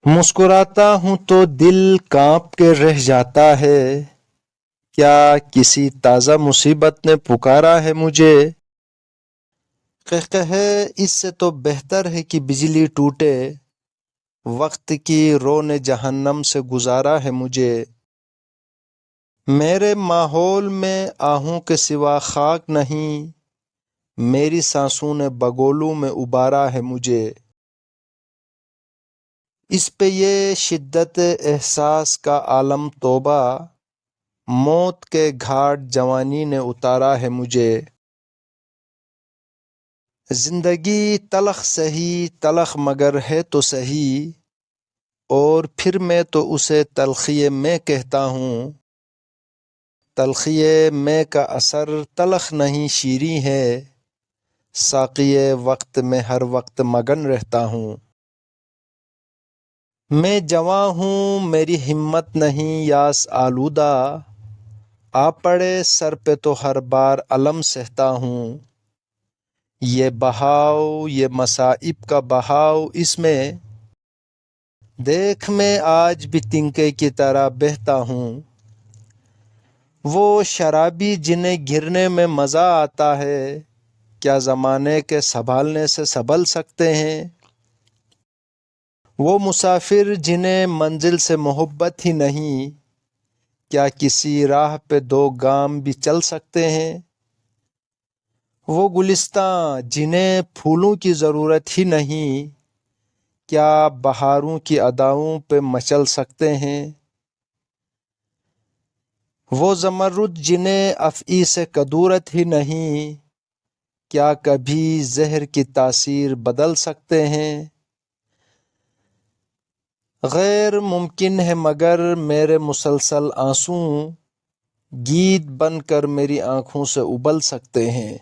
مسکراتا ہوں تو دل کانپ کے رہ جاتا ہے، کیا کسی تازہ مصیبت نے پکارا ہے مجھے؟ قہقہے اس سے تو بہتر ہے کہ بجلی ٹوٹے، وقت کی رو نے جہنم سے گزارا ہے مجھے۔ میرے ماحول میں آہوں کے سوا خاک نہیں، میری سانسوں نے بگولوں میں ابارا ہے مجھے۔ اس پہ یہ شدت احساس کا عالم توبہ، موت کے گھاٹ جوانی نے اتارا ہے مجھے۔ زندگی تلخ سہی تلخ مگر ہے تو سہی، اور پھر میں تو اسے تلخی میں کہتا ہوں۔ تلخی میں کا اثر تلخ نہیں شیریں ہے، ساقی وقت میں ہر وقت مگن رہتا ہوں۔ میں جواں ہوں میری ہمت نہیں یاس آلودہ، آ پڑے سر پہ تو ہر بار الم سہتا ہوں۔ یہ بہاؤ یہ مصائب کا بہاؤ، اس میں دیکھ میں آج بھی تنکے کی طرح بہتا ہوں۔ وہ شرابی جنہیں گرنے میں مزہ آتا ہے، کیا زمانے کے سنبھالنے سے سنبھل سکتے ہیں؟ وہ مسافر جنہیں منزل سے محبت ہی نہیں، کیا کسی راہ پہ دو گام بھی چل سکتے ہیں؟ وہ گلستاں جنہیں پھولوں کی ضرورت ہی نہیں، کیا بہاروں کی اداؤں پہ مچل سکتے ہیں؟ وہ زمرد جنہیں افعی سے کدورت ہی نہیں، کیا کبھی زہر کی تاثیر بدل سکتے ہیں؟ غیر ممکن ہے مگر میرے مسلسل آنسوں، گیت بن کر میری آنکھوں سے ابل سکتے ہیں۔